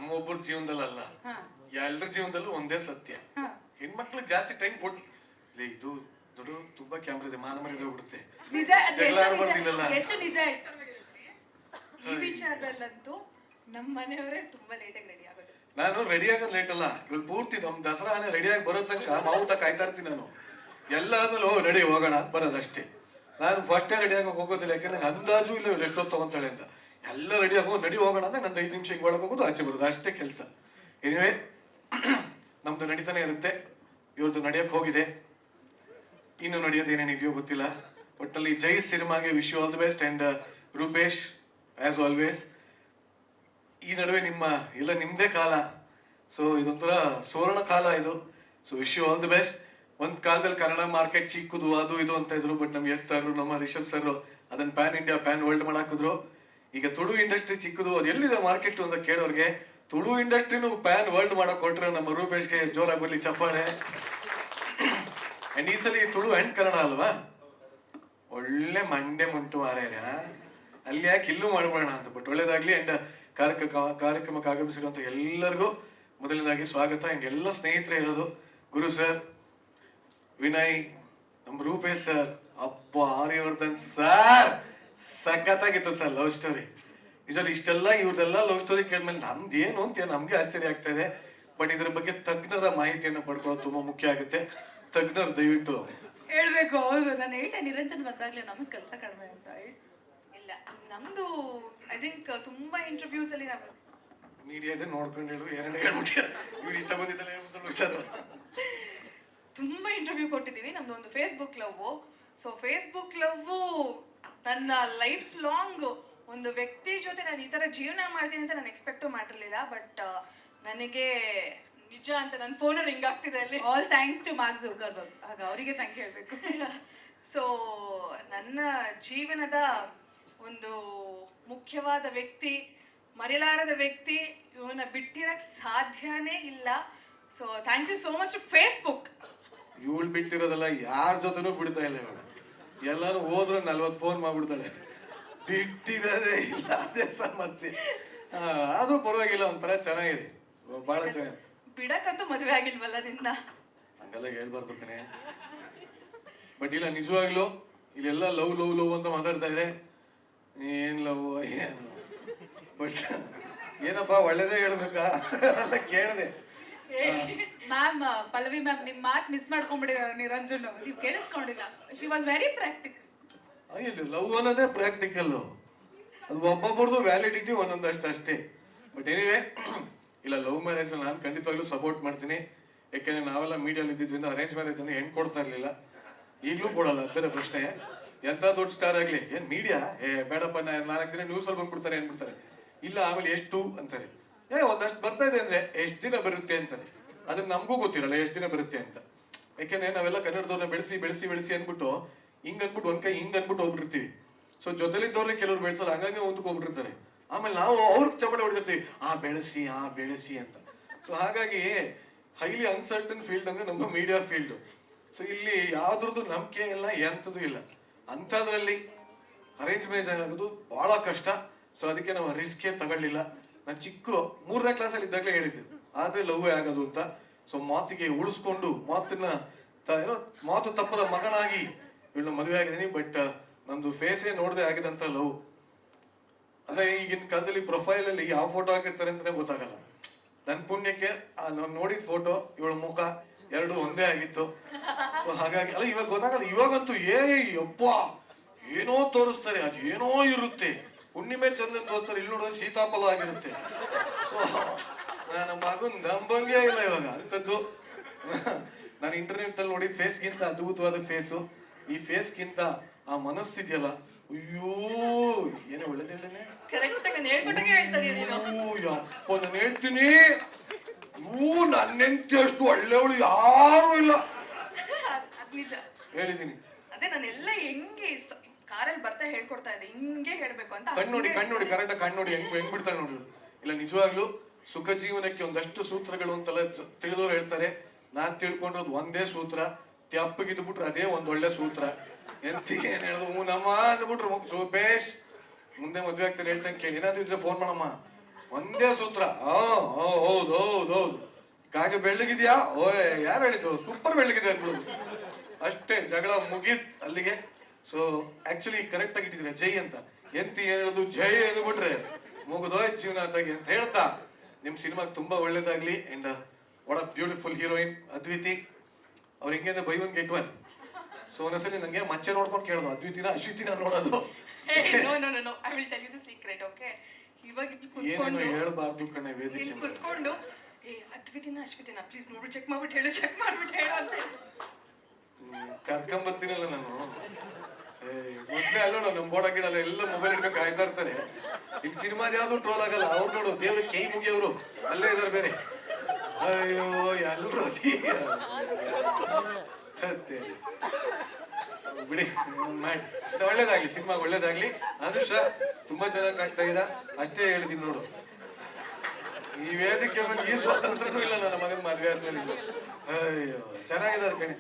ನಮ್ಮೊಬ್ಬರ ಜೀವನದಲ್ಲ, ಎಲ್ಲರ ಜೀವನದಲ್ಲೂ ಒಂದೇ ಸತ್ಯ. ಹೆಣ್ಮಕ್ಳಿಗೆ ಜಾಸ್ತಿ ಟೈಮ್ ಇದು ನೋಡು, ತುಂಬಾ ಕ್ಯಾಮ್ರಾ ಇದೆ, ಮಾನ ಮರ್ಯಾದೆ ಹೋಗ್ಬಿಡುತ್ತೆ. ಈ ವಿಚಾರದಲ್ಲಂತೂ ನಮ್ಮ ಮನೆಯವರೇ ತುಂಬಾ ಲೇಟಾಗಿ ರೆಡಿ ಆಗೋದು. ನಾನು ರೆಡಿ ಆಗೋದು ಲೇಟ್ ಅಲ್ಲ, ಇವಳು ಪೂರ್ತಿ ನಮ್ ದಸರಾ ರೆಡಿ ಆಗಿ ಬರೋ ತನಕ ಮಾವುತ ಕಾಯ್ತಾ ಇರ್ತೀನಿ ನಾನು. ಎಲ್ಲ ಆದ್ಮೇಲೆ ರೆಡಿ ಹೋಗೋಣ ಅಂತ ಬರೋದಷ್ಟೇ. ನಾನು ಫಸ್ಟೇ ರೆಡಿ ಆಗೋಕೆ ಹೋಗೋದಿಲ್ಲ, ಯಾಕಂದ್ರೆ ನಂಗೆ ಅಂದಾಜು ಇಲ್ಲ ಇವಳು ಎಷ್ಟೊತ್ತು ತಗೊಂತಾಳೆ ಅಂತ. ಎಲ್ಲ ರೆಡಿ ಆಗೋ ನಡಿ ಹೋಗೋಣ ಅಂದ್ರೆ ನಂದು 5 ನಿಮಿಷ ಹಿಂಗೆ ಒಳಗೆ ಹೋಗೋದು, ಆಚೆ ಬರೋದು, ಅಷ್ಟೇ ಕೆಲಸ. ಎನಿವೆ ನಮ್ದು ನಡೀತಾನೆ ಇರುತ್ತೆ. ಇವ್ರದ್ದು ನಡೆಯಕ್ಕೆ ಹೋಗಿದೆ, ಇನ್ನು ನಡೆಯೋದು ಏನೇನಿದೆಯೋ ಗೊತ್ತಿಲ್ಲ. ಒಟ್ಟಲ್ಲಿ ಜೈ ಸಿನಿಮಾಗೆ wish you all the best. And Rupesh as always, ಈ ನಡುವೆ ನಿಮ್ದೇ ಕಾಲ. ಸೊ ಇದೊಂಥರ ಸುವರ್ಣ ಕಾಲ ಇದು. So wish you all the best. ಒಂದ್ ಕಾಲದಲ್ಲಿ ಕನ್ನಡ ಮಾರ್ಕೆಟ್ ಚಿಕ್ಕದು ಅದು ಇದು ಅಂತ ಇದ್ರು, ಬಟ್ ನಮ್ ಎಸ್ ಸರ್, ನಮ್ಮ ರಿಷಬ್ ಸರ್ ಅದನ್ನ ಪ್ಯಾನ್ ಇಂಡಿಯಾ ಪ್ಯಾನ್ ವರ್ಲ್ಡ್ ಮಾಡಾಕಿದ್ರು. ಈಗ ತುಳು ಇಂಡಸ್ಟ್ರಿ ಚಿಕ್ಕದು, ಅದು ಎಲ್ಲಿದೆ ಮಾರ್ಕೆಟ್ ಅಂತ ಕೇಳೋರ್ಗೆ, ತುಳು ಇಂಡಸ್ಟ್ರಿನೂ ಪ್ಯಾನ್ ವರ್ಲ್ಡ್ ಮಾಡಕ್ ಕೊಟ್ರೆ ನಮ್ಮ ರೂಪೇಶ್ಗೆ ಜೋರಾಗಿ ಬರ್ಲಿ ಚಪ್ಪಾಳೆ. ಅಂಡ್ ಈ ಸಲ ತುಳು ಅಂಡ್ ಕನ್ನಡ ಅಲ್ವಾ, ಒಳ್ಳೆ ಮಂಡೆ ಮುಂಟು ಮಾರ್ಯಾರ, ಅಲ್ಲಿ ಯಾಕೆ ಇಲ್ಲೂ ಮಾಡ್ಬೋಣ ಅಂತ. ಬಟ್ ಒಳ್ಳೇದಾಗ್ಲಿ. ಅಂಡ್ ಕಾರ್ಯಕ್ರಮಕ್ಕೆ ಆಗಮಿಸಿರುವಂತ ಎಲ್ಲರಿಗೂ ಮೊದಲನೇದಾಗಿ ಸ್ವಾಗತ. ಅಂಡ್ ಎಲ್ಲ ಸ್ನೇಹಿತರೆ ಇರೋದು, ಗುರು ಸರ್, ವಿನಯ್, ನಮ್ ರೂಪೇಶ್ ಸರ್, ಅಪ್ಪ ಆರ್ಯವರ್ಧನ್ ಸರ್, ಸಖತ್ತಾಗಿತ್ತು ಸರ್ ಲವ್ ಸ್ಟೋರಿ. ನಿಜವಾಗಿ ಇಷ್ಟೆಲ್ಲ ಇವ್ರದೆಲ್ಲ ಲವ್ ಸ್ಟೋರಿ ಕೇಳ್ಮೇಲೆ ನಮ್ದು ಏನು ಅಂತ ನಮ್ಗೆ ಆಶ್ಚರ್ಯ ಆಗ್ತಾ ಇದೆ. ಬಟ್ ಇದ್ರ ಬಗ್ಗೆ ತಜ್ಞರ ಮಾಹಿತಿಯನ್ನು ಪಡ್ಕೊಳ್ಳೋದು ತುಂಬಾ ಮುಖ್ಯ ಆಗುತ್ತೆ. ತಜ್ಞರು ದಯವಿಟ್ಟು ಹೇಳ್ಬೇಕು. ಹೌದು, ನಾನು ಹೇಳ್ದೆ ನಿರಂಜನ್ ಬಂದಾಗ್ಲೇ ನಮಗ್ ಕೆಲಸ ಕಡಿಮೆ ಅಂತ. ಇಲ್ಲ, ನಮ್ದು ಐ ಥಿಂಕ್ ತುಂಬಾ ಇಂಟರ್ವ್ಯೂಸ್ ಅಲ್ಲಿ ನಾವು ಮೀಡಿಯಾ ಇದೆ ನೋಡ್ಕೊಂಡು ಹೇಳು, ಎರಡು ಹೇಳ್ಬಿಟ್ಟು ಇವ್ರು ಇಷ್ಟ ಬಂದಿದ್ದಲ್ಲ ಹೇಳ್ಬಿಟ್ಟು ಸರ್. ತುಂಬಾ ಇಂಟರ್ವ್ಯೂ ಕೊಟ್ಟಿದ್ದೀವಿ. ನಮ್ದು ಒಂದು Facebook love. So Facebook love ನನ್ನ ಲೈಫ್ ಲಾಂಗ್ ಒಂದು ವ್ಯಕ್ತಿ ಜೊತೆ ನಾನು ಈ ತರ ಜೀವನ ಮಾಡ್ತೀನಿ ಅಂತ ನಾನು ಎಕ್ಸ್ಪೆಕ್ಟು ಮಾಡಿರ್ಲಿಲ್ಲ. ಬಟ್ ನನಗೆ ನಿಜ ಅಂತ ನನ್ನ ಫೋನಲ್ಲಿ ರಿಂಗ್ ಆಗ್ತಿದೆ ಅಲ್ಲಿ. All thanks to Mark Zuckerberg, ಆಗ ಅವರಿಗೆ ಥ್ಯಾಂಕ್ ಹೇಳ್ಬೇಕು. ಸೊ ನನ್ನ ಜೀವನದ ಒಂದು ಮುಖ್ಯವಾದ ವ್ಯಕ್ತಿ, ಮರೆಯಲಾರದ ವ್ಯಕ್ತಿ, ಇವನ್ನ ಬಿಟ್ಟಿರಕ್ ಸಾಧ್ಯನೇ ಇಲ್ಲ. So thank you so much to Facebook. ಇವಳು ಬಿಟ್ಟಿರೋದಲ್ಲ, ಯಾರ ಜೊತೆನೂ ಬಿಡ್ತಾ ಇಲ್ಲ ಇವಳು. ಎಲ್ಲಾನು ಹೋದ್ರು 40 ಫೋನ್ ಮಾಡ್ಬಿಡ್ತಾಳೆ, ಬಿಟ್ಟಿರೋದೇ ಇಲ್ಲ, ಅದೇ ಸಮಸ್ಯೆ. ಆದ್ರೂ ಪರವಾಗಿಲ್ಲ, ಒಂಥರ ಚೆನ್ನಾಗಿದೆ, ಬಹಳ ಚೆನ್ನಾಗಿ. ಬಿಡಕ್ಕಂತೂ ಮದುವೆ ಆಗಿಲ್ವಲ್ಲ ನಿನ್ನ? ಹಂಗೆಲ್ಲ ಹೇಳ್ಬಾರ್ದು ಕಣೆ. ಬಟ್ ಇಲ್ಲ, ನಿಜವಾಗ್ಲು ಇಲ್ಲೆಲ್ಲ ಲವ್ ಲವ್ ಲವ್ ಅಂತ ಮಾತಾಡ್ತಾ ಇದ್ರೆ ಏನ್ ಲವ್ ಏನು. ಬಟ್ ಏನಪ್ಪಾ ಒಳ್ಳೇದೇ ಹೇಳ್ಬೇಕಾ ಅಂತ ಕೇಳಿದೆ. ಮ್ಯಾಮ್, ಪಲ್ಲವಿ ಮ್ಯಾಮ್ ನಿಮ್ ಮಾತ್ ಮಿಸ್ ಮಾಡ್ಕೊಂಡ್ಬಿಟ್ಟಿದ್ದಾರೆ ನಿರಂಜನ್. ನೀವು ಕೇಳಿಸ್ಕೊಂಡಿಲ್ಲ. She was very practical. ಅಯ್ಯೋ, ಲವ್ ಅನ್ನೋದೇ ಪ್ರಾಕ್ಟಿಕಲ್. ಅದು ಒಬ್ಬೊಬ್ಬರದು ವ್ಯಾಲಿಡಿಟಿ ಒಂದೊಂದಷ್ಟು ಅಷ್ಟೇ. ಬಟ್ ಎನಿವೆ, ಇಲ್ಲ, ಲವ್ ಮ್ಯಾರೇಜ್ ನಾನು ಖಂಡಿತವಾಗ್ಲೂ ಸಪೋರ್ಟ್ ಮಾಡ್ತೀನಿ. ಯಾಕೆಂದ್ರೆ ನಾವೆಲ್ಲ ಮೀಡಿಯಲ್ಲಿ ಇದ್ದಿದ್ರಿಂದ ಅರೇಂಜ್ ಮ್ಯಾರೇಜ್ ಅಂದ್ರೆ ಹೆಣ್ಣು ಕೊಡ್ತಾ ಇರ್ಲಿಲ್ಲ, ಈಗಲೂ ಕೊಡಲ್ಲ, ಬೇರೆ ಪ್ರಶ್ನೆ. ಎಂತ ದೊಡ್ಡ ಸ್ಟಾರ್ ಆಗ್ಲಿ ಏನ್ ಮೀಡಿಯಾ ಬೇಡಪ್ಪ 4 ದಿನ ನ್ಯೂಸ್ ಅಲ್ಲಿ ಬಂದ್ಬಿಡ್ತಾರೆ ಏನ್ಬಿಡ್ತಾರೆ. ಇಲ್ಲ, ಆಮೇಲೆ ಎಷ್ಟು ಅಂತಾರೆ, ಒಂದಷ್ಟು ಬರ್ತಾ ಇದೆ ಅಂದ್ರೆ ಎಷ್ಟು ದಿನ ಬರುತ್ತೆ ಅಂತಾರೆ. ಅದನ್ನ ನಮಗೂ ಗೊತ್ತಿರಲ್ಲ ಎಷ್ಟು ದಿನ ಬರುತ್ತೆ ಅಂತ. ಯಾಕೆಂದ್ರೆ ನಾವೆಲ್ಲ ಕನ್ನಡದವ್ರನ್ನ ಬೆಳೆಸಿ ಬೆಳೆಸಿ ಬೆಳೆಸಿ ಅನ್ಬಿಟ್ಟು ಹಿಂಗ್ ಅನ್ಬಿಟ್ಟು ಒಂದ್ ಕೈ ಹಿಂಗ್ ಅನ್ಬಿಟ್ಟು ಹೋಗ್ಬಿಡ್ತೀವಿ. ಸೊ ಜೊತೆಲಿದ್ದವ್ರನ್ನ ಕೆಲವ್ರು ಬೆಳೆಸಲ್ಲ, ಹಂಗಾಗಿ ಒಂದಕ್ಕೆ ಹೋಗ್ಬಿಟ್ಟಿರ್ತಾರೆ. ಆಮೇಲೆ ನಾವು ಅವ್ರಿಗೆ ಚಪ್ಪಳೆ ಹೊಡಿದಿರ್ತೀವಿ, ಬೆಳೆಸಿ ಅಂತ. ಸೊ ಹಾಗಾಗಿ ಹೈಲಿ ಅನ್ಸರ್ಟನ್ ಫೀಲ್ಡ್ ಅಂದ್ರೆ ನಮ್ಮ ಮೀಡಿಯಾ ಫೀಲ್ಡ್. ಸೊ ಇಲ್ಲಿ ಯಾವ್ದ್ರದ್ದು ನಂಬಿಕೆ ಇಲ್ಲ, ಎಂಥದ್ದು ಇಲ್ಲ. ಅಂಥದ್ರಲ್ಲಿ ಅರೇಂಜ್ ಮ್ಯಾರೇಜ್ ಆಗೋದು ಬಹಳ ಕಷ್ಟ. ಸೊ ಅದಕ್ಕೆ ನಾವು ರಿಸ್ಕೇ ತಗೊಳ್ಳಿಲ್ಲ. ನಾನು ಚಿಕ್ಕ 3ನೇ ಕ್ಲಾಸಲ್ಲಿ ಇದ್ದಾಗಲೇ ಹೇಳಿದ್ದೆ, ಆದ್ರೆ ಲವ್ ಆಗೋದು ಅಂತ. ಸೊ ಮಾತಿಗೆ ಉಳಿಸ್ಕೊಂಡು ಮಾತು ತಪ್ಪದ ಮಗನಾಗಿ ಇವಳನ್ನ ಮದುವೆ ಆಗಿದ್ದೀನಿ. ಬಟ್ ನಮ್ದು ಫೇಸೇ ನೋಡದೆ ಆಗಿದಂತ ಲವ್. ಅಂದ್ರೆ ಈಗಿನ ಕಾಲದಲ್ಲಿ ಪ್ರೊಫೈಲ್ ಅಲ್ಲಿ ಯಾವ ಫೋಟೋ ಹಾಕಿರ್ತಾರೆ ಅಂತಾನೆ ಗೊತ್ತಾಗಲ್ಲ. ನನ್ನ ಪುಣ್ಯಕ್ಕೆ ನಾನು ನೋಡಿದ ಫೋಟೋ ಇವಳ ಮುಖ 2 ಒಂದೇ ಆಗಿತ್ತು. ಸೊ ಹಾಗಾಗಿ ಅಲ್ಲ, ಇವಾಗ ಗೊತ್ತಾಗಲ್ಲ. ಇವಾಗಂತೂ ಯಪ್ಪ ಏನೋ ತೋರಿಸ್ತಾರೆ, ಅದು ಏನೋ ಇರುತ್ತೆ. ಹುಣ್ಣಿಮೆ ಚಂದನ್ ತೋರಿಸ್ತಾರೆ, ಇಲ್ಲಿ ನೋಡಿದ್ರೆ ಸೀತಾಫಲ ಆಗಿರುತ್ತೆ. ಸೊ ನನ್ನ ಮಗನ್ ನಂಬಂಗೇ ಇಲ್ಲ ಇವಾಗ ಅಂತದ್ದು. ನಾನು ಇಂಟರ್ನೆಟ್ ಅಲ್ಲಿ ನೋಡಿದ ಫೇಸ್ಗಿಂತ ಅದ್ಭುತವಾದ ಫೇಸು. ಈ ಫೇಸ್ಗಿಂತ ಆ ಮನಸ್ಸಿದೆಯಲ್ಲ, ಅಯ್ಯೋ ಏನೋ ಒಳ್ಳೇದು ಹೇಳೇನೆ. ಯಪ್ಪ, ನಾನು ಹೇಳ್ತೀನಿ, ನನ್ನೆಂತ ಅಷ್ಟು ಒಳ್ಳೆಯವಳು ಯಾರು ಇಲ್ಲ. ನಿಜ ಹೇಳಿದೀನಿ. ಅದೇ ನಾನೆಲ್ಲ ಹೆಂಗೆ ಕಾರಲ್ಲಿ ಬರ್ತಾ ಹೇಳ್ಕೊಡ್ತಾ ಇದ್ದೆ, ಹಿಂಗೆ ಹೇಳ್ಬೇಕು ಅಂತ. ಕಣ್ಣೋಡಿ ಕರೆಕ್ಟ್ ಕಣ್ಣೋಡಿ ಹೆಂಗ್ ಬಿಡ್ತಾಳೆ ನೋಡಿ. ಇಲ್ಲ, ನಿಜವಾಗ್ಲು ಸುಖ ಜೀವನಕ್ಕೆ ಒಂದಷ್ಟು ಸೂತ್ರಗಳು ಅಂತೆಲ್ಲ ತಿಳಿದವ್ರು ಹೇಳ್ತಾರೆ. ನಾನ್ ತಿಳ್ಕೊಂಡಿರೋದು ಒಂದೇ ಸೂತ್ರ, ತೆಪ್ಪಗಿದ್ದು ಬಿಟ್ರೆ ಅದೇ ಒಂದ್ ಒಳ್ಳೆ ಸೂತ್ರ. ಎಂತ ಏನ್ ಹೇಳುದು ನಮ್ಮ ಅಂದ್ಬಿಟ್ರು, ಸುಬೇಶ್ ಮುಂದೆ ಮದ್ವೆ ಆಗ್ತಾರೆ ಹೇಳ್ತಂಗೆ ಕೇಳಿ, ಏನಾದ್ರು ಇದ್ರೆ ಫೋನ್ ಮಾಡಮ್ಮ, ಒಂದೇ ಸೂತ್ರ. ಹೌದು ಹೌದು ಹೌದು. ಕಾಗೆ ಬೆಳ್ಳಗಿದ್ಯಾ? ಓಯ್ ಯಾರು ಹೇಳಿದ್ರು? ಸೂಪರ್ ಬೆಳ್ಳಗಿದೆ ಅನ್ಬೋದು. ಅಷ್ಟೇ, ಜಗಳ ಮುಗೀತ್ ಅಲ್ಲಿಗೆ. ಸೊ ಆಕ್ಚುಲಿ ಕರೆಕ್ಟ್ ಆಗಿ ಇಟ್ಟಿದ್ರೆ ಜೈ ಅಂತ. ಎಂತ ಏನ್ ಹೇಳುದು, ಜೈ ಅಂದ್ಬಿಟ್ರೆ ಮುಗಿದೋಯ್ ಜೀವನ ಅಂತಾಗಿ ಅಂತ ಹೇಳ್ತಾ ನಿಮ್ ಸಿನಿಮಾಗೆ ತುಂಬಾ ಒಳ್ಳೇದಾಗ್ಲಿ. And what a beautiful heroine Adviti. ಅವ್ರು ಹಿಂಗೆ buy one get one. So ಒಂದ್ಸಲಿ ನಂಗೆ ಮಚ್ಚೆ ನೋಡ್ಕೊಂಡು ಕೇಳೋದು, ಅದ್ವಿತಿನ ಅಶ್ವಿತಿನ ನೋಡೋದು. No I will tell you the secret. Okay, ಇವಾಗ ಇಲ್ಲಿ ಏನೇನು ಕೂತ್ಕೊಂಡು ಹೇಳ್ಬಾರ್ದು ಕಣೆ ಇಲ್ಲಿ ವೇದಿಕೆ. ಕೂತ್ಕೊಂಡು ಅದ್ವಿತಿನ ಅಶ್ವಿತಿನ ಪ್ಲೀಸ್ ನೋಡು, ಚೆಕ್ ಮಾಡ್ಬಿಟ್ಟು ಹೇಳು ಅಂತ ಕರ್ಕೊಂಬತ್ತೀನಲ್ಲ ನಾನು. ಮೊದ್ಲೇ ಅಲ್ಲೋಣ ನಮ್ ಬೋಡ ಗಿಡಲ್ಲ ಎಲ್ಲ ಮೊಬೈಲ್ ಇಟ್ಕೊಂಡು ಕಾಯ್ತಾ ಇರ್ತಾರೆ. ಇಲ್ಲಿ ಸಿನಿಮಾದ ಯಾವ್ದು ಟ್ರೋಲ್ ಆಗಲ್ಲ. ಅವ್ರು ನೋಡು ದೇವ್ರ ಕೈ ಮುಗಿಯವರು ಅಲ್ಲೇ ಇದಾರೆ ಬೇರೆ. ಅಯ್ಯೋ ಎಲ್ರು ಸತ್ಯ ಬಿಡಿ, ಮಾಡಿ ಒಳ್ಳೇದಾಗ್ಲಿ, ಸಿನಿಮಾ ಒಳ್ಳೇದಾಗ್ಲಿ. ಅನುಷಾ ತುಂಬಾ ಚೆನ್ನಾಗಿ ಕಾಣ್ತಾ ಇದ್ದೀರಾ, ಅಷ್ಟೇ ಹೇಳಿದೀನಿ ನೋಡು. ಈ ವೇದಿಕೆ ಮೇಲೆ ಈ ಸ್ವಾತಂತ್ರ್ಯನೂ ಇಲ್ಲ ನನ್ನ ಮಗನ ಮದ್ವೆ ಆದ್ಮೇಲೆ. ಅಯ್ಯೋ ಚೆನ್ನಾಗಿದ್ದಾರೆ ಕಣೆ.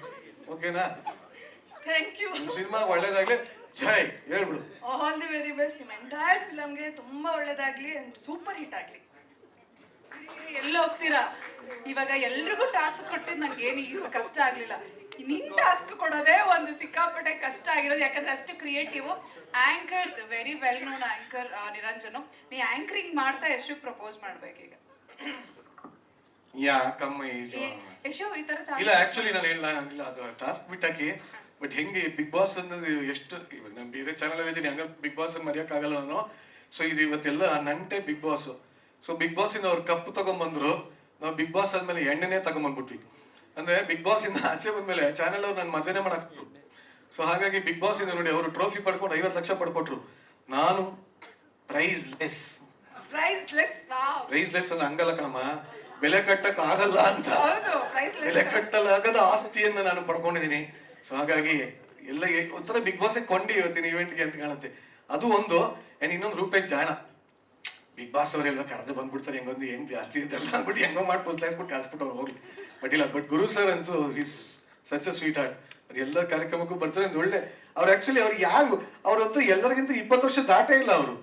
ಓಕೆನಾ? Thank you. ಸಿನಿಮಾ ಒಳ್ಳೇದಾಗ್ಲಿ. ಜೈ ಹೇಳ್ಬಿಡು. All the very best. ನಿಮ್ಮ ಎಂಟೈರ್ ಫಿಲಮ್ಗೆ ತುಂಬಾ ಒಳ್ಳೇದಾಗ್ಲಿ ಅಂಡ್ ಸೂಪರ್ ಹಿಟ್ ಆಗ್ಲಿ. ಎಲ್ಲಿ ಹೋಗ್ತೀರಾ? ಇವಾಗ ಎಲ್ರಿಗೂ ಟಾಸ್ಕ್ ಕೊಟ್ಟಿದ್ದು ನಂಗೆ ಏನು ಈಗ ಕಷ್ಟ ಆಗ್ಲಿಲ್ಲ. ನಿನ್ ಟಾಸ್ಕ್ ಕೊಡೋದೇ ಒಂದು ಸಿಕ್ಕಾಪಟ್ಟೆ ಕಷ್ಟ ಆಗಿರೋದು, ಯಾಕಂದ್ರೆ ಅಷ್ಟು creative. Anchor, very well known anchor Niranjan. ನೀ ಆಂಕರಿಂಗ್ ಮಾಡ್ತಾ ಯಶು ಪ್ರಪೋಸ್ ಮಾಡ್ಬೇಕೀಗ. ಯಾಕಮ್ಮ ಯಶು ಈ ತರ ಇಲ್ಲ ಆಕ್ಚುಲಿ ನಾನು ಇಲ್ಲ ಅದು ಟಾಸ್ಕ್ ಬಿಟ್ಟಾಕಿ. ಬಟ್ ಹೆಂಗೆ ಬಿಗ್ ಬಾಸ್ ಅನ್ನೋದು ಎಷ್ಟು, ಇವಾಗ ನಾನು ಬೇರೆ ಚಾನಲ್ ಇದ್ದೀನಿ, ಹಂಗ ಬಿಗ್ ಬಾಸ್ ಮರೆಯೋಕ್ಕಾಗಲ್ಲ ನಾನು. ಸೊ ಇದು ಇವತ್ತೆಲ್ಲ ನಂಟೆ Bigg Boss. So Bigg Boss ಇಂದ ಅವ್ರು ಕಪ್ಪು ತಗೊಂಡ್ಬಂದ್ರು, ನಾವು ಬಿಗ್ ಬಾಸ್ ಆದ್ಮೇಲೆ ಎಣ್ಣೆನೇ ತಗೊಂಡ್ಬಂದ್ಬಿಟ್ವಿ. ಅಂದ್ರೆ ಬಿಗ್ ಬಾಸ್ ಇಂದ ಆಚೆ ಬಂದ್ಮೇಲೆ ಚಾನೆಲ್ ಅವ್ರು ನನ್ನ ಮದ್ವೆನೇ ಮಾಡಾಕ್ತು. ಸೊ ಹಾಗಾಗಿ ಬಿಗ್ ಬಾಸ್ ಇಂದ ನೋಡಿ ಅವರು ಟ್ರೋಫಿ ಪಡ್ಕೊಂಡು 50 ಲಕ್ಷ ಪಡ್ಕೊಟ್ರು. ನಾನು ಪ್ರೈಸ್ ಲೆಸ್ ಅನ್ನ ಹಂಗಲ್ಲ ಕಣಮ್ಮ, ಬೆಲೆ ಕಟ್ಟಕ್ ಆಗಲ್ಲ ಅಂತ. ಬೆಲೆ ಕಟ್ಟಲಾಗದ ಆಸ್ತಿಯನ್ನ ನಾನು ಪಡ್ಕೊಂಡಿದ್ದೀನಿ. ಸೊ ಹಾಗಾಗಿ ಎಲ್ಲ ಒಂಥರ ಬಿಗ್ ಬಾಸ್ ಕೊಂಡಿ ಇವತ್ತಿನ ಇವೆಂಟ್ಗೆ ಅಂತ ಕಾಣುತ್ತೆ. ಅದು ಒಂದು. ಅಂಡ್ ಇನ್ನೊಂದು ರೂಪೇಶ್ ಜಾಣ. ಬಿಗ್ ಬಾಸ್ ಅವರೆಲ್ಲ ಕರೆದು ಬಂದ್ಬಿಡ್ತಾರೆ, ಹೆಂಗೊಂದು ಏನ್ ಜಾಸ್ತಿ ಇದೆಲ್ಲ ಅಂದ್ಬಿಟ್ಟು ಹೆಂಗೋ ಮಾಡಿ ಪುಸ್ಲಾಯಿಸ್ಬಿಟ್ಟು ಕಳ್ಸ್ಬಿಟ್ಟು ಅವ್ರು ಹೋಗ್ಲಿ. ಬಟ್ ಇಲ್ಲ, ಬಟ್ ಗುರು ಸರ್ ಅಂತೂ is such a sweet heart. ಅವ್ರು ಎಲ್ಲ ಕಾರ್ಯಕ್ರಮಕ್ಕೂ ಬರ್ತಾರೆ ಅಂತ ಒಳ್ಳೆ. ಅವ್ರು ಆಕ್ಚುಲಿ ಅವ್ರು ಯಾರು ಅವ್ರಂತೂ ಎಲ್ಲರಿಗಿಂತ 20 ವರ್ಷ ದಾಟೇ ಇಲ್ಲ ಅವರು.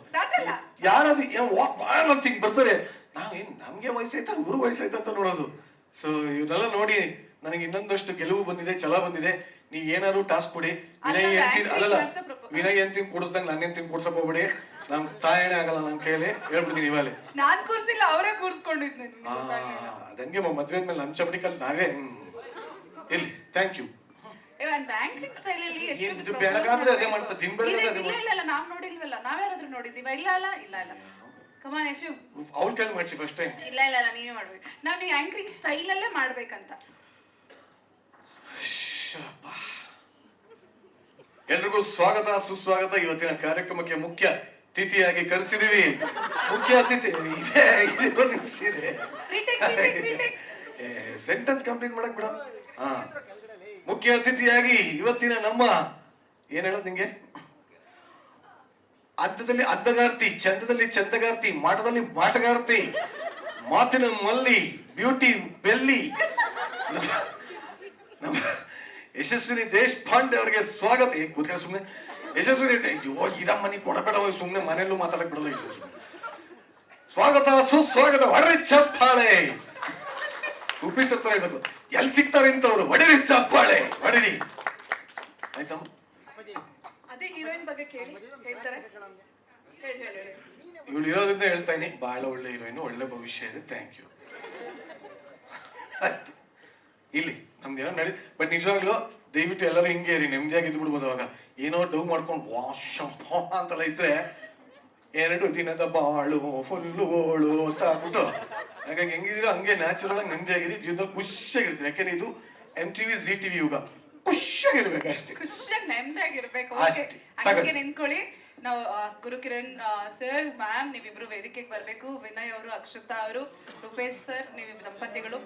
ಯಾರಾದ್ರು ಥಿಂಕ್ ಬರ್ತಾರೆ, ನಾವೇನ್ ನಮ್ಗೆ ವಯಸ್ಸಾಯ್ತಾ ಇವ್ರು ವಯಸ್ಸಾಯ್ತಾ ಅಂತ ನೋಡೋದು. ಸೊ ಇವನ್ನೆಲ್ಲ ನೋಡಿ ನನಗೆ ಇನ್ನೊಂದಷ್ಟು ಗೆಲುವು ಬಂದಿದೆ, ಛಲ ಬಂದಿದೆ. ನೀವ್ ಏನಾದ್ರು ಟಾಸ್ಕ್ ಕೊಡಿ. ವಿನಯ್ ಎಂತಿನ್ ಕೂಡಿಸ್ದಂಗ ನಾನು ಎಂತಿನ್ ಕೂಡ್ಸಕ್ ಹೋಗ್ಬೇಡಿ. ನಮ್ ತಾಯಣೆ ಆಗಲ್ಲ ನನ್ನ ಕೈಯಲ್ಲಿ, ಹೇಳ್ಬಿಡ್ತೀನಿ ಇವಾಗಲೇ. ನಾನ್ ಕೂರ್ಸಿಲ್ಲ, ಅವರೇ ಕೂರ್ಸ್ಕೊಂಡಿದ್ದು. ಅದಂಗೆ ಮದ್ವೆ ಆದ್ಮೇಲೆ ನಮ್ ಚಪಟಿಕಲ್ ನಾವೇ ಇಲ್ಲಿ. Thank you. ಆಂಕರಿಂಗ್ ಸ್ಟೈಲ್ ಅಲ್ಲಿ ಬೆಳಗಾದ್ರೆ ಅದೇ ಮಾಡ್ತಾ ಇಲ್ಲ ನಾವ್ ನೋಡಿಲ್ವಲ್ಲ, ನಾವ್ಯಾರಾದ್ರೂ ನೋಡಿದೀವ? ಇಲ್ಲ ಕಮಾನ್ ಯಶು, ಅವ್ಳ ಕೈಲಿ ಮಾಡ್ಸಿ ಫಸ್ಟ್ ಟೈಮ್. ಇಲ್ಲ ನೀವೇ ಮಾಡ್ಬೇಕು. ನಾವ್ ನೀವು ಆಂಕರಿಂಗ್ ಸ್ಟೈಲ್ ಅಲ್ಲೇ ಮಾಡ್ಬೇಕಂತ. ಎಲ್ರಿಗೂ ಸ್ವಾಗತ ಸುಸ್ವಾಗತ. ಇವತ್ತಿನ ಕಾರ್ಯಕ್ರಮಕ್ಕೆ ಮುಖ್ಯ ಅತಿಥಿಯಾಗಿ ಕರೆಸಿದೀವಿ. ಮುಖ್ಯ ಅತಿಥಿ ಸೆಂಟೆನ್ಸ್ ಕಂಪ್ಲೀಟ್ ಮಾಡಕ್ ಬಿಡ. ಮುಖ್ಯ ಅತಿಥಿಯಾಗಿ ಇವತ್ತಿನ ನಮ್ಮ ಏನ್ ಹೇಳೋದು ನಿಂಗೆ, ಅದ್ದದಲ್ಲಿ ಅದ್ದಗಾರ್ತಿ, ಚಂದದಲ್ಲಿ ಚಂದಗಾರ್ತಿ, ಮಾಟದಲ್ಲಿ ಮಾಟಗಾರ್ತಿ, ಮಾತಿನ ಮಲ್ಲಿ, ಬ್ಯೂಟಿ ಬೆಲ್ಲಿ, ನಮ್ಮ ಯಶಸ್ವಿನಿ ದೇಶಪಾಂಡೆ ಅವರಿಗೆ ಸ್ವಾಗತ. ಕೂತ್ಕ ಸುಮ್ನೆ. ಯಶಸ್ವಿನಿ ಇದಮ್ಮನಿ ಕೊಡಬೇಡ, ಸುಮ್ನೆ ಮನೆಯಲ್ಲೂ ಮಾತಾಡಕ್ ಬಿಡಲ್ಲ. ಸ್ವಾಗತ ಸುಸ್ವಾಗತ, ಹೊಡ್ರಿ ಚಪ್ಪಾಳೆ. ಉಪ್ಪಿಸಿರ್ತಾರೆ ಇರ್ಬೇಕು, ಎಲ್ಲಿ ಸಿಗ್ತಾರೆ ಇಂಥವ್ರು, ಹೊಡಿರಿ ಚಪ್ಪಾಳೆ, ಹೊಡಿರಿ. ಆಯ್ತಮ್ಮ? ಅದೇ ಹೀರೋಯಿನ್ ಬಗ್ಗೆ ಕೇಳಿ ಹೇಳ್ತಾರೆ. ಇವಳು ಇರೋದ್ರಿಂದ ಹೇಳ್ತಾ ಇದೀನಿ, ಬಹಳ ಒಳ್ಳೆ ಹೀರೋಯಿನ್, ಒಳ್ಳೆ ಭವಿಷ್ಯ ಇದೆ. Thank you. ಅಷ್ಟೇ. ಇಲ್ಲಿ ನಮ್ದೇನೋ ನಡಿ. ಬಟ್ ನಿಜವಾಗ್ಲೂ ದಯವಿಟ್ಟು ಎಲ್ಲರೂ ಹಿಂಗೆ ಇರಿ, ನೆಮ್ಮದಿಯಾಗಿ ಇದ್ದು ಬಿಡ್ಬೋದು. ಅವಾಗ ಏನೋ ಡೌ ಮಾಡ್ಕೊಂಡು ವಾಶ್ ಅಂತೆಲ್ಲ ಇದ್ರೆ 2 ದಿನದ ಬಾಳು ಫುಲ್ಲು ಓಳು ಅಂತ ಆಗ್ಬಿಟ್ಟು, ಹಾಗಾಗಿ ಹೆಂಗಿದ್ರು ಹಂಗೆ ನ್ಯಾಚುರಲ್ ಆಗಿ ನೆಮ್ಮದಿಯಾಗಿರಿ, ಜೀವನದಲ್ಲಿ ಖುಷಿಯಾಗಿರ್ತೀರಿ. ಯಾಕೆಂದ್ರೆ ಇದು MTV ZTV ಯುಗ, ಖುಷಿಯಾಗಿರ್ಬೇಕು ಅಷ್ಟೇ. ಖುಷಿಯಾಗಿ ನೆಮ್ಮದಿಯಾಗಿರ್ಬೇಕು. ಹಂಗೆ ನಿಂತ್ಕೊಳ್ಳಿ. ನಾವು ಗುರುಕಿರಣ್ ಸರ್, ಮ್ಯಾಮ್, ನೀವಿಬ್ರು ವೇದಿಕೆಗೆ ಬರ್ಬೇಕು. ವಿನಯ್ ಅವರು, ಅಕ್ಷತಾ ಅವರು, ರೂಪೇಶ್ ಸರ್, ನೀವು ದಂಪತಿಗಳು